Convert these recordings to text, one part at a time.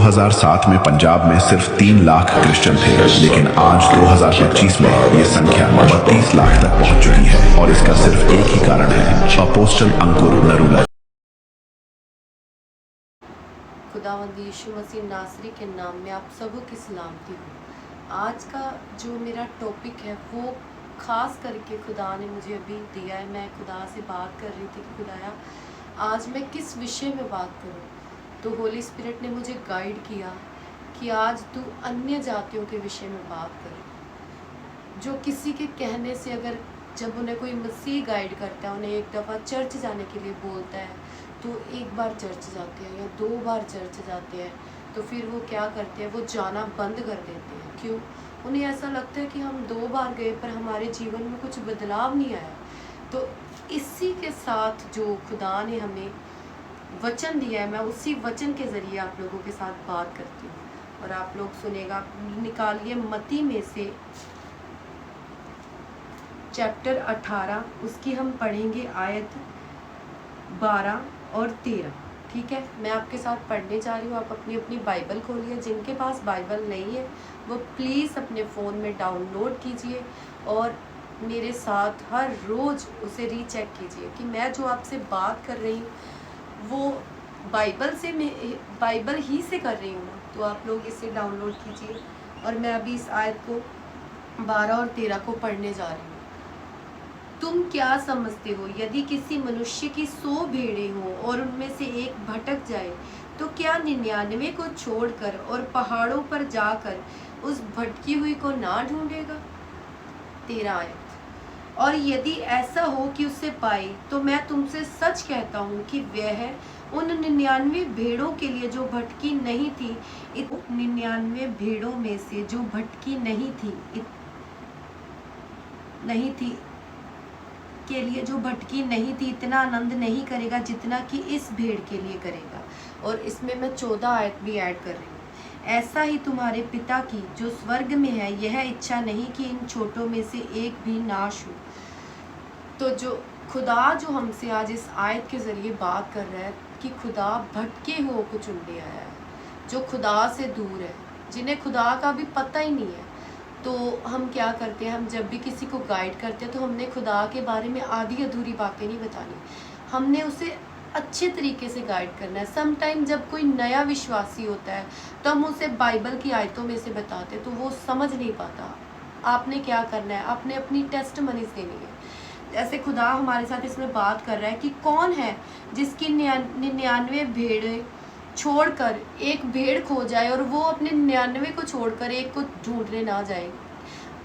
2007 में पंजाब में सिर्फ 3 लाख क्रिश्चियन थे, लेकिन आज 2025 में ये संख्या 32 लाख तक पहुंच चुकी है। और इसका सिर्फ एक ही कारण है, अपोस्टल अंकुर नरूला। खुदावंद यीशु मसीह नासरी के नाम में आप सबों की सलामती हो। आज का जो मेरा टॉपिक है वो ख़ास करके खुदा ने मुझे अभी दिया है। मैं खुदा से बात कर रही थी कि खुदाया आज मैं किस विषय में बात करूं, तो होली स्पिरिट ने मुझे गाइड किया कि आज तू अन्य जातियों के विषय में बात कर। जो किसी के कहने से, अगर जब उन्हें कोई मसीह गाइड करता है, उन्हें एक दफ़ा चर्च जाने के लिए बोलता है तो एक बार चर्च जाते हैं या 2 बार चर्च जाते हैं, तो फिर वो क्या करते हैं, वो जाना बंद कर देते हैं। क्यों? उन्हें ऐसा लगता है कि हम 2 बार गए पर हमारे जीवन में कुछ बदलाव नहीं आया। तो इसी के साथ जो खुदा ने हमें वचन दिया है, मैं उसी वचन के ज़रिए आप लोगों के साथ बात करती हूँ और आप लोग सुनेगा। निकालिए मत्ती में से चैप्टर 18, उसकी हम पढ़ेंगे आयत 12 और 13। ठीक है, मैं आपके साथ पढ़ने जा रही हूँ। आप अपनी अपनी बाइबल खोलिए। जिनके पास बाइबल नहीं है वो प्लीज़ अपने फ़ोन में डाउनलोड कीजिए और मेरे साथ हर रोज़ उसे रीचेक कीजिए कि मैं जो आपसे बात कर रही हूँ वो बाइबल ही से कर रही हूँ ना। तो आप लोग इसे डाउनलोड कीजिए और मैं अभी इस आयत को 12 और 13 को पढ़ने जा रही हूँ। तुम क्या समझते हो, यदि किसी मनुष्य की 100 भेड़ें हों और उनमें से एक भटक जाए तो क्या 99 को छोड़कर और पहाड़ों पर जाकर उस भटकी हुई को ना ढूंढेगा? 13 आयत। और यदि ऐसा हो कि उसे पाए तो मैं तुमसे सच कहता हूँ कि वह उन 99 भेड़ों के लिए जो भटकी नहीं थी, 99 भेड़ों में से जो भटकी नहीं थी के लिए जो भटकी नहीं थी इतना आनंद नहीं करेगा जितना कि इस भेड़ के लिए करेगा। और इसमें मैं 14 आयत भी ऐड कर रही हूँ। ऐसा ही तुम्हारे पिता की जो स्वर्ग में है यह इच्छा नहीं कि इन छोटों में से एक भी नाश हो। तो जो खुदा जो हमसे आज इस आयत के ज़रिए बात कर रहा है कि खुदा भटके हुओं को चुनने आया है, जो खुदा से दूर है, जिन्हें खुदा का भी पता ही नहीं है। तो हम क्या करते हैं, हम जब भी किसी को गाइड करते हैं तो हमने खुदा के बारे में आधी अधूरी बातें नहीं बतानी, हमने उसे अच्छे तरीके से गाइड करना है। सम टाइम जब कोई नया विश्वासी होता है तो हम उसे बाइबल की आयतों में से बताते तो वो समझ नहीं पाता। आपने क्या करना है, आपने अपनी टेस्टमनीज देनी है। जैसे खुदा हमारे साथ इसमें बात कर रहा है कि कौन है जिसकी 99 भेड़ें छोड़कर एक भेड़ खो जाए और वो अपने 99 को छोड़कर एक को ढूंढने ना जाए।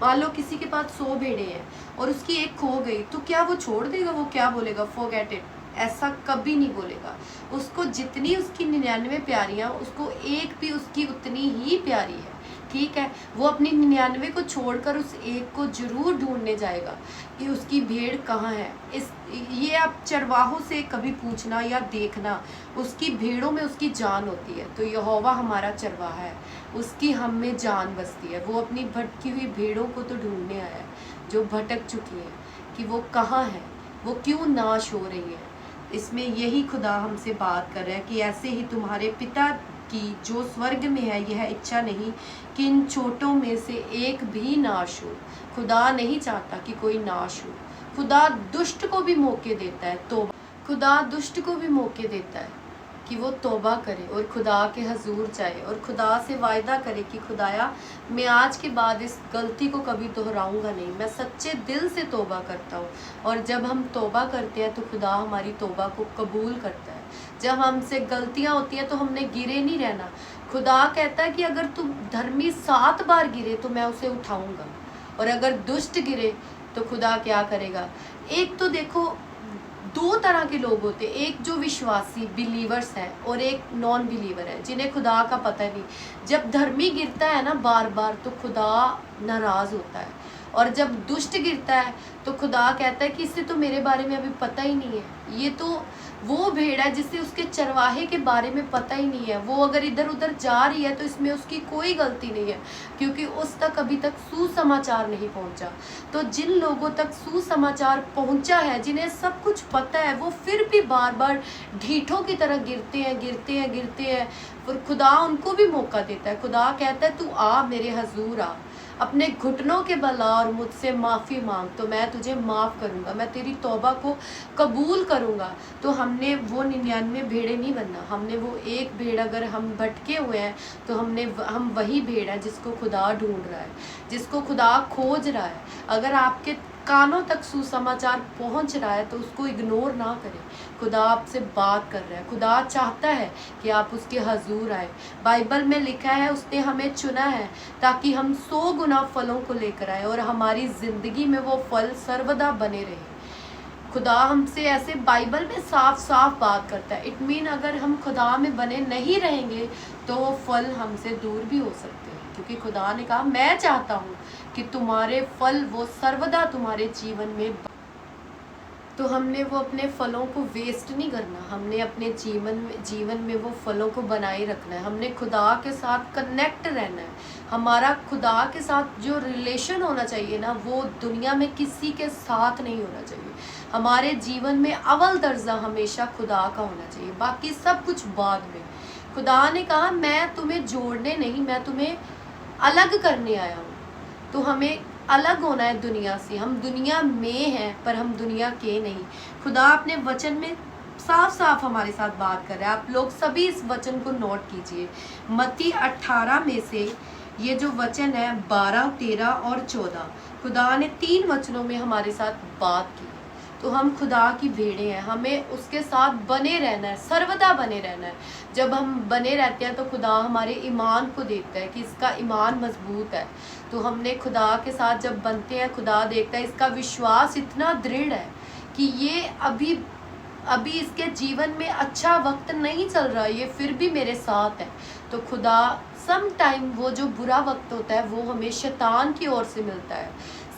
मान लो किसी के पास 100 भेड़ें हैं और उसकी एक खो गई, तो क्या वो छोड़ देगा? वो क्या बोलेगा? Forget it. ऐसा कभी नहीं बोलेगा। उसको जितनी उसकी 99 प्यारियां, उसको एक भी उसकी उतनी ही प्यारी है। ठीक है, वो अपनी 99 को छोड़कर उस एक को जरूर ढूंढने जाएगा कि उसकी भेड़ कहाँ है। ये आप चरवाहों से कभी पूछना या देखना, उसकी भेड़ों में उसकी जान होती है। तो यहोवा हमारा चरवाहा है, उसकी हम में जान बसती है। वो अपनी भटकी हुई भेड़ों को तो ढूंढने आया है जो भटक चुकी है, कि वो कहाँ है, वो क्यों नाश हो रही है। इसमें यही खुदा हमसे बात कर रहा है कि ऐसे ही तुम्हारे पिता की जो स्वर्ग में है यह इच्छा नहीं कि इन छोटों में से एक भी नाश हो। खुदा नहीं चाहता कि कोई नाश हो। खुदा दुष्ट को भी मौके देता है, तौबा। खुदा दुष्ट को भी मौके देता है कि वो तौबा करे और खुदा के हजूर जाए और खुदा से वायदा करे कि खुदाया मैं आज के बाद इस गलती को कभी दोहराऊंगा नहीं, मैं सच्चे दिल से तौबा करता हूँ। और जब हम तौबा करते हैं तो खुदा हमारी तौबा को कबूल करता है। जब हमसे गलतियाँ होती हैं तो हमने गिरे नहीं रहना। खुदा कहता है कि अगर तू धर्मी 7 बार गिरे तो मैं उसे उठाऊंगा, और अगर दुष्ट गिरे तो खुदा क्या करेगा। एक तो देखो 2 तरह के लोग होते हैं, एक जो विश्वासी बिलीवर्स हैं और एक नॉन बिलीवर है जिन्हें खुदा का पता नहीं। जब धर्मी गिरता है ना बार बार तो खुदा नाराज़ होता है और जब दुष्ट गिरता है तो खुदा कहता है कि इससे तो मेरे बारे में अभी पता ही नहीं है, ये तो वो भेड़ है जिससे उसके चरवाहे के बारे में पता ही नहीं है, वो अगर इधर उधर जा रही है तो इसमें उसकी कोई गलती नहीं है, क्योंकि उस तक अभी तक सुसमाचार नहीं पहुंचा। तो जिन लोगों तक सुसमाचार पहुंचा है, जिन्हें सब कुछ पता है, वो फिर भी बार बार ढीठों की तरह गिरते हैं, और खुदा उनको भी मौका देता है। खुदा कहता है तू आ मेरे हजूर आ, अपने घुटनों के बल आ और मुझसे माफ़ी मांग तो मैं तुझे माफ़ करूँगा, मैं तेरी तौबा को कबूल करूँगा। तो हमने वो 99 भेड़े नहीं बनना, हमने वो एक भेड़, अगर हम भटके हुए हैं तो हम वही भेड़ है जिसको खुदा ढूंढ रहा है, जिसको खुदा खोज रहा है। अगर आपके कानों तक सुसमाचार पहुंच रहा है तो उसको इग्नोर ना करें। खुदा आपसे बात कर रहा है, खुदा चाहता है कि आप उसके हजूर आए। बाइबल में लिखा है उसने हमें चुना है ताकि हम 100 गुना फलों को लेकर आए और हमारी जिंदगी में वो फल सर्वदा बने रहे। खुदा हमसे ऐसे बाइबल में साफ साफ बात करता है। इट मीन अगर हम खुदा में बने नहीं रहेंगे तो वो फल हमसे दूर भी हो सकते हैं, क्योंकि खुदा ने कहा मैं चाहता हूँ कि तुम्हारे फल वो सर्वदा तुम्हारे जीवन में। तो हमने वो अपने फलों को वेस्ट नहीं करना, हमने अपने जीवन में वो फलों को बनाए रखना है। हमने खुदा के साथ कनेक्ट रहना है। हमारा खुदा के साथ जो रिलेशन होना चाहिए ना, वो दुनिया में किसी के साथ नहीं होना चाहिए। हमारे जीवन में अव्वल दर्जा हमेशा खुदा का होना चाहिए, बाकी सब कुछ बाद में। खुदा ने कहा मैं तुम्हें जोड़ने नहीं, मैं तुम्हें अलग करने आया हूँ। तो हमें अलग होना है दुनिया से। हम दुनिया में हैं पर हम दुनिया के नहीं। खुदा अपने वचन में साफ साफ हमारे साथ बात कर रहा है। आप लोग सभी इस वचन को नोट कीजिए। मत्ती 18 में से ये जो वचन है 12, 13 और 14, खुदा ने 3 वचनों में हमारे साथ बात की। तो हम खुदा की भेड़ें हैं, हमें उसके साथ बने रहना है, सर्वदा बने रहना है। जब हम बने रहते हैं तो खुदा हमारे ईमान को देखता है कि इसका ईमान मजबूत है। तो हमने खुदा के साथ जब बनते हैं, खुदा देखता है इसका विश्वास इतना दृढ़ है कि ये अभी इसके जीवन में अच्छा वक्त नहीं चल रहा, ये फिर भी मेरे साथ है। तो खुदा सम टाइम वो जो बुरा वक्त होता है वो हमें शैतान की ओर से मिलता है।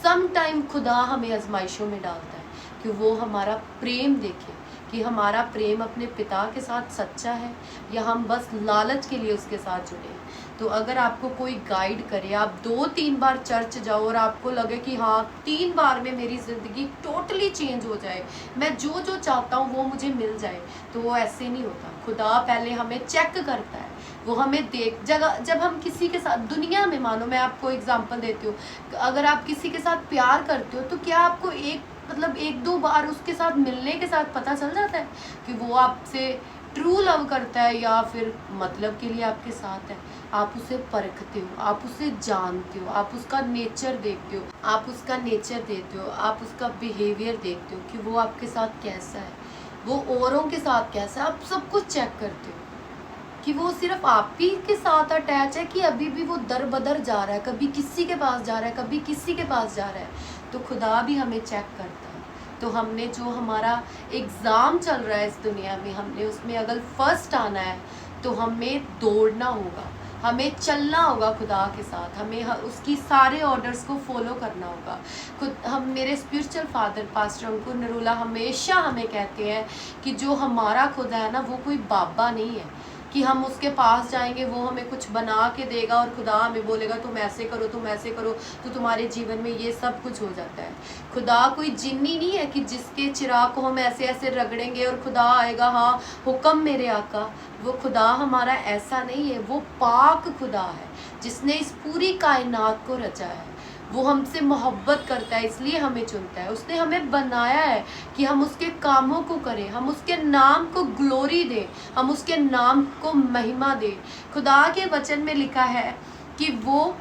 सम टाइम खुदा हमें आजमाइशों में डालता है कि वो हमारा प्रेम देखे कि हमारा प्रेम अपने पिता के साथ सच्चा है या हम बस लालच के लिए उसके साथ जुड़े हैं। तो अगर आपको कोई गाइड करे, आप 2-3 बार चर्च जाओ और आपको लगे कि हाँ 3 बार में मेरी ज़िंदगी टोटली चेंज हो जाए, मैं जो जो चाहता हूँ वो मुझे मिल जाए, तो वो ऐसे नहीं होता। खुदा पहले हमें चेक करता है, वो हमें जब हम किसी के साथ दुनिया में, मानो मैं आपको एग्जांपल देती हूँ, अगर आप किसी के साथ प्यार करते हो तो क्या आपको 1-2 बार उसके साथ मिलने के साथ पता चल जाता है कि वो आपसे ट्रू लव करता है या फिर मतलब के लिए आपके साथ है? आप उसे परखते हो, आप उसे जानते हो, आप उसका नेचर देखते हो, आप उसका बिहेवियर देखते हो कि वो आपके साथ कैसा है, वो औरों के साथ कैसा है। आप सब कुछ चेक करते हो कि वो सिर्फ आप ही के साथ अटैच है कि अभी भी वो दर बदर जा रहा है, कभी किसी के पास जा रहा है, कभी किसी के पास जा रहा है। तो खुदा भी हमें चेक करता है। तो हमने जो हमारा एग्ज़ाम चल रहा है इस दुनिया में, हमने उसमें अगर फर्स्ट आना है तो हमें दौड़ना होगा, हमें चलना होगा खुदा के साथ, हमें उसकी सारे ऑर्डर्स को फॉलो करना होगा। हम मेरे स्पिरिचुअल फादर पास्टर अंकुर नरूला हमेशा हमें कहते हैं कि जो हमारा खुदा है ना, वो कोई बाबा नहीं है कि हम उसके पास जाएंगे, वो हमें कुछ बना के देगा और खुदा हमें बोलेगा तुम ऐसे करो, तुम ऐसे करो, तो तुम्हारे जीवन में ये सब कुछ हो जाता है। खुदा कोई जिन्नी नहीं है कि जिसके चिराग को हम ऐसे ऐसे रगड़ेंगे और खुदा आएगा हाँ हुक्म मेरे आका। वो खुदा हमारा ऐसा नहीं है। वो पाक खुदा है जिसने इस पूरी कायनात को रचा है। वो हमसे मोहब्बत करता है, इसलिए हमें चुनता है। उसने हमें बनाया है कि हम उसके कामों को करें, हम उसके नाम को ग्लोरी दें, हम उसके नाम को महिमा दें। खुदा के वचन में लिखा है कि वो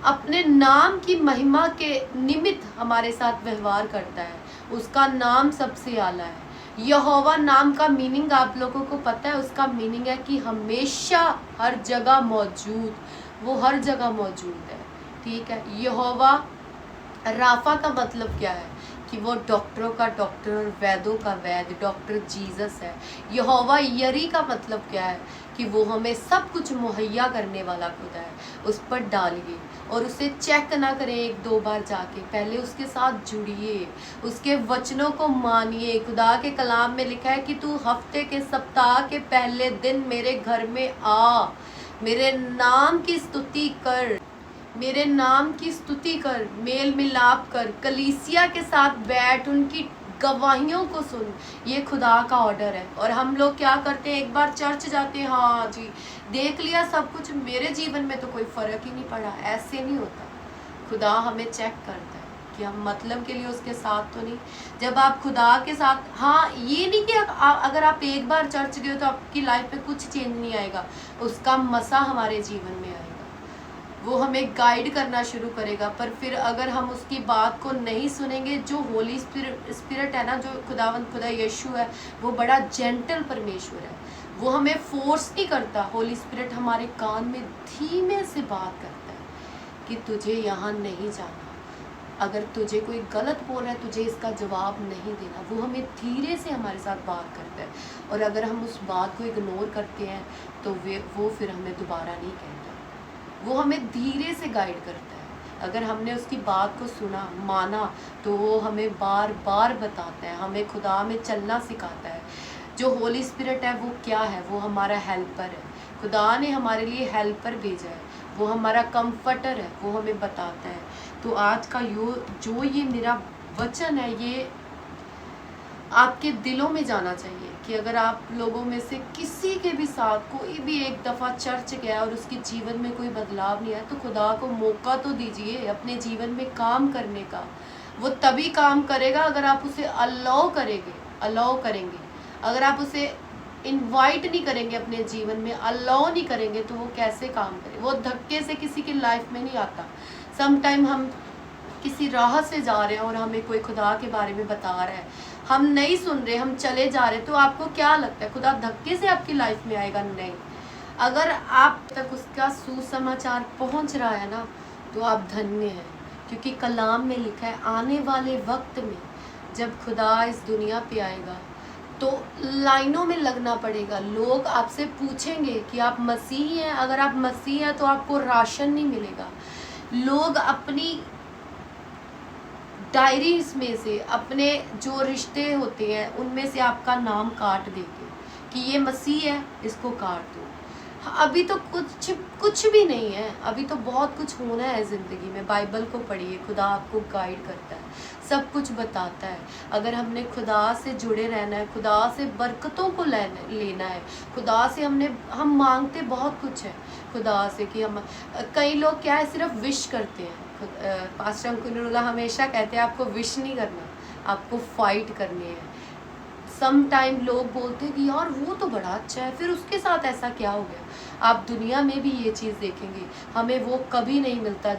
अपने नाम की महिमा के निमित्त हमारे साथ व्यवहार करता है। उसका नाम सबसे आला है। यहोवा नाम का मीनिंग आप लोगों को पता है? उसका मीनिंग है कि हमेशा हर जगह मौजूद। वो हर जगह मौजूद है, ठीक है। यहोवा राफा का मतलब क्या है? कि वो डॉक्टरों का डॉक्टर और वैदों का वैद, डॉक्टर जीसस है। यहोवा यरी का मतलब क्या है? कि वो हमें सब कुछ मुहैया करने वाला खुदा है, उस पर डालिए और उसे चेक ना करें एक दो बार जाके, पहले उसके साथ जुड़िए, उसके वचनों को मानिए। खुदा के कलाम में लिखा है कि तू हफ्ते के सप्ताह के पहले दिन मेरे घर में आ, मेरे नाम की स्तुति कर, मेरे नाम की स्तुति कर, मेल मिलाप कर, कलीसिया के साथ बैठ, उनकी गवाहियों को सुन। ये खुदा का ऑर्डर है। और हम लोग क्या करते हैं, एक बार चर्च जाते हैं, हाँ जी देख लिया सब कुछ, मेरे जीवन में तो कोई फ़र्क ही नहीं पड़ा। ऐसे नहीं होता। खुदा हमें चेक करता है कि हम मतलब के लिए उसके साथ तो नहीं। जब आप खुदा के साथ, हाँ ये नहीं कि अगर आप एक बार चर्च गए तो आपकी लाइफ में कुछ चेंज नहीं आएगा, उसका मसा हमारे जीवन में आएगा, वो हमें गाइड करना शुरू करेगा। पर फिर अगर हम उसकी बात को नहीं सुनेंगे, जो होली स्पिरिट है ना, जो खुदा यीशु है, वो बड़ा जेंटल परमेश्वर है, वो हमें फोर्स नहीं करता। होली स्पिरिट हमारे कान में धीमे से बात करता है कि तुझे यहाँ नहीं जाना, अगर तुझे कोई गलत बोल रहा है तुझे इसका जवाब नहीं देना। वो हमें धीरे से हमारे साथ बात करता है, और अगर हम उस बात को इग्नोर करते हैं तो वो फिर हमें दोबारा नहीं कहता। वो हमें धीरे से गाइड करता है। अगर हमने उसकी बात को सुना, माना, तो वो हमें बार बार बताता है, हमें खुदा में चलना सिखाता है। जो होली स्पिरिट है वो क्या है, वो हमारा हेल्पर है। खुदा ने हमारे लिए हेल्पर भेजा है, वो हमारा कंफर्टर है, वो हमें बताता है। तो आज का जो ये मेरा वचन है, ये आपके दिलों में जाना चाहिए कि अगर आप लोगों में से किसी के भी साथ कोई भी एक दफ़ा चर्च गया और उसके जीवन में कोई बदलाव नहीं आया, तो खुदा को मौका तो दीजिए अपने जीवन में काम करने का। वो तभी काम करेगा अगर आप उसे अलाउ करेंगे। अगर आप उसे इनवाइट नहीं करेंगे अपने जीवन में, अलाउ नहीं करेंगे, तो वो कैसे काम करे। वो धक्के से किसी की लाइफ में नहीं आता। समटाइम हम किसी राह से जा रहे हैं और हमें कोई खुदा के बारे में बता रहा है, हम नहीं सुन रहे, हम चले जा रहे, तो आपको क्या लगता है खुदा धक्के से आपकी लाइफ में आएगा? नहीं। अगर आप तक उसका सुसमाचार पहुंच रहा है ना, तो आप धन्य हैं, क्योंकि कलाम में लिखा है आने वाले वक्त में जब खुदा इस दुनिया पे आएगा तो लाइनों में लगना पड़ेगा। लोग आपसे पूछेंगे कि आप मसीही हैं। अगर आप मसीही हैं तो आपको राशन नहीं मिलेगा। लोग अपनी डायरीज में से, अपने जो रिश्ते होते हैं उनमें से आपका नाम काट देंगे कि ये मसीह है, इसको काट दो। अभी तो कुछ भी नहीं है, अभी तो बहुत कुछ होना है ज़िंदगी में। बाइबल को पढ़िए, खुदा आपको गाइड करता है, सब कुछ बताता है। अगर हमने खुदा से जुड़े रहना है, खुदा से बरकतों को लेना है, खुदा से हम मांगते बहुत कुछ है खुदा से कि हम, कई लोग क्या है सिर्फ विश करते हैं। पास्टर अंकुरुल्लाह हमेशा कहते हैं आपको विश नहीं करना, आपको फाइट करनी है। सम टाइम लोग बोलते हैं कि यार वो तो बड़ा अच्छा है, फिर उसके साथ ऐसा क्या हो गया। आप दुनिया में भी ये चीज़ देखेंगे, हमें वो कभी नहीं मिलता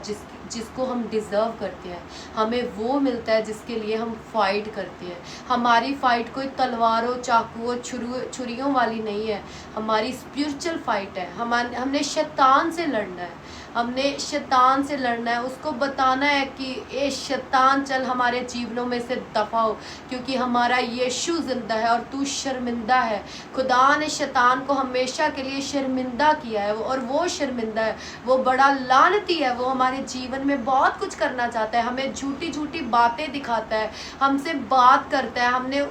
जिसको हम डिज़र्व करते हैं। हमें वो मिलता है जिसके लिए हम फाइट करते हैं। हमारी फाइट कोई तलवारों, चाकुओं, छुरियों वाली नहीं है, हमारी स्पिरिचुअल फाइट है। हमने शैतान से लड़ना है, हमने शैतान से लड़ना है। उसको बताना है कि ए शैतान चल हमारे जीवनों में से दफा हो, क्योंकि हमारा यीशु जिंदा है और तू शर्मिंदा है। खुदा ने शैतान को हमेशा के लिए शर्मिंदा किया है, और वो शर्मिंदा है, वो बड़ा लानती है। वो हमारे जीवन में बहुत कुछ करना चाहता है, हमें झूठी झूठी बातें दिखाता है, हमसे बात करता है। हमने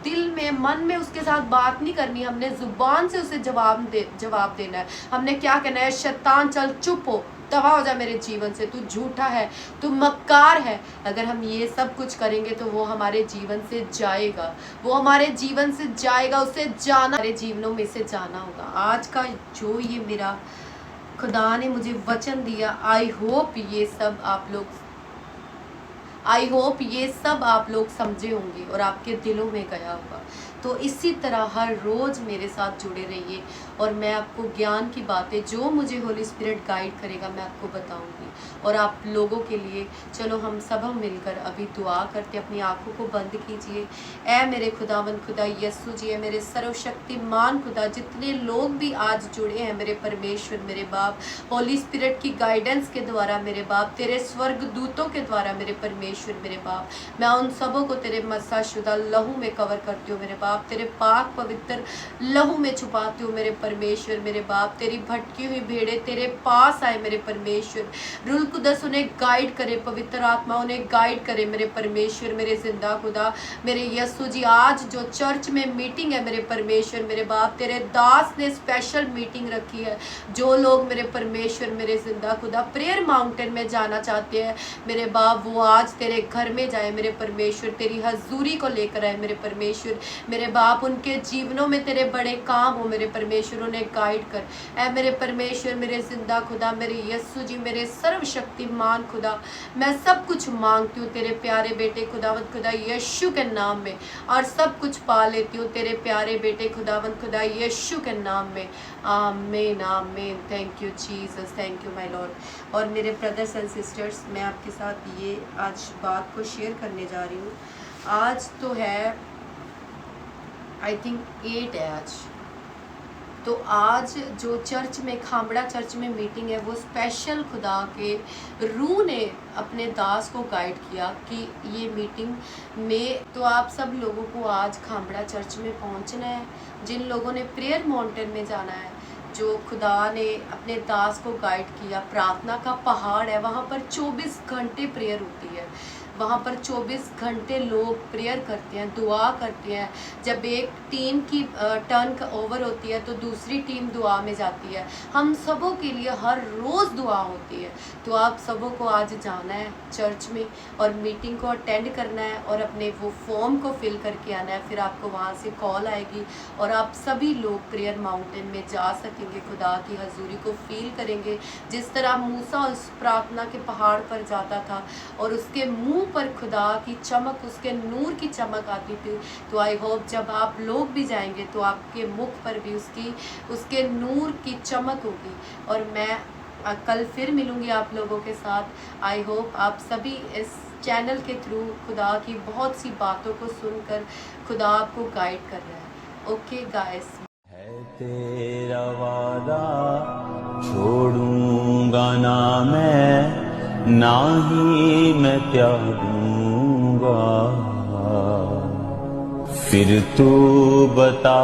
दिल में, मन में उसके साथ बात नहीं करनी, हमने जुबान से उसे जवाब देना है। हमने क्या कहना है, शैतान चल चुप हो, दफा हो जा मेरे जीवन से, तू झूठा है, तू मक्कार है। अगर हम ये सब कुछ करेंगे तो वो हमारे जीवन से जाएगा, वो हमारे जीवन से जाएगा, उसे जाना, हमारे जीवनों में से जाना होगा। आज का जो ये मेरा खुदा ने मुझे वचन दिया, आई होप ये सब आप लोग समझे होंगे और आपके दिलों में गया होगा। तो इसी तरह हर रोज़ मेरे साथ जुड़े रहिए, और मैं आपको ज्ञान की बातें, जो मुझे होली स्पिरिट गाइड करेगा, मैं आपको बताऊंगी। और आप लोगों के लिए चलो हम सब मिलकर अभी दुआ करते, अपनी आंखों को बंद कीजिए। ऐ मेरे खुदावंद खुदा यस्सु जी, है मेरे सर्वशक्तिमान खुदा, जितने लोग भी आज जुड़े हैं मेरे परमेश्वर, मेरे बाप, होली स्पिरिट की गाइडेंस के द्वारा मेरे बाप, तेरे स्वर्ग दूतों के द्वारा मेरे परमेश्वर, मेरे बाप, मैं उन सबों को तेरे मस्सा शुदा लहू में कवर करती हूँ मेरे बाप। बाप तेरे पाक पवित्र लहू में छुपाती हूँ मेरे परमेश्वर। मेरे बाप तेरी भटकी हुई भेड़े तेरे पास आए मेरे परमेश्वर। रूह कुदस उन्हें गाइड करे, पवित्र आत्मा उन्हें गाइड करे मेरे परमेश्वर, मेरे जिंदा खुदा, मेरे यीशु जी। आज जो चर्च में मीटिंग है मेरे परमेश्वर, मेरे बाप तेरे दास ने स्पेशल मीटिंग रखी है। जो लोग मेरे परमेश्वर मेरे जिंदा खुदा प्रेयर माउंटेन में जाना चाहते हैं मेरे बाप, वो आज तेरे घर में जाए मेरे परमेश्वर, तेरी हजूरी को लेकर आए मेरे परमेश्वर। मेरे बाप उनके जीवनों में तेरे बड़े काम हो मेरे परमेश्वर, उन्हें गाइड कर ऐ मेरे परमेश्वर मेरे जिंदा खुदा, मेरे यीशु जी मेरे सर्वशक्तिमान खुदा। मैं सब कुछ मांगती हूँ तेरे प्यारे बेटे खुदावंत खुदा यीशु के नाम में, और सब कुछ पा लेती हूँ तेरे प्यारे बेटे खुदावंत खुदा यीशु के नाम में। आमीन आमीन। Thank you Jesus, thank you my Lord. और मेरे ब्रदर्स एंड सिस्टर्स, मैं आपके साथ ये आज बात को शेयर करने जा रही हूँ। आज तो है आई थिंक 8 है आज। तो आज जो चर्च में खामड़ा चर्च में मीटिंग है वो स्पेशल खुदा के रूह ने अपने दास को गाइड किया कि ये मीटिंग में तो आप सब लोगों को आज खामड़ा चर्च में पहुंचना है। जिन लोगों ने प्रेयर माउंटेन में जाना है, जो खुदा ने अपने दास को गाइड किया, प्रार्थना का पहाड़ है, वहाँ पर 24 घंटे प्रेयर होती है। वहाँ पर 24 घंटे लोग प्रेयर करते हैं, दुआ करते हैं। जब एक टीम की टर्न ओवर होती है तो दूसरी टीम दुआ में जाती है। हम सबों के लिए हर रोज़ दुआ होती है। तो आप सबों को आज जाना है चर्च में और मीटिंग को अटेंड करना है और अपने वो फॉर्म को फिल करके आना है। फिर आपको वहाँ से कॉल आएगी और आप सभी लोग प्रेयर माउंटेन में जा सकेंगे, खुदा की हजूरी को फील करेंगे। जिस तरह मूसा उस प्रार्थना के पहाड़ पर जाता था और उसके मुंह पर खुदा की चमक, उसके नूर की चमक आती थी, तो आई होप जब आप लोग भी जाएंगे तो आपके मुख पर भी उसके नूर की चमक होगी। और मैं कल फिर मिलूंगी आप लोगों के साथ। आई होप आप सभी इस चैनल के थ्रू खुदा की बहुत सी बातों को सुनकर खुदा आपको गाइड कर रहा है। ओके गाइस, है तेरा वादा छोड़ूंगा ना मैं, ना ही मैं त्यागूंगा। फिर तू बता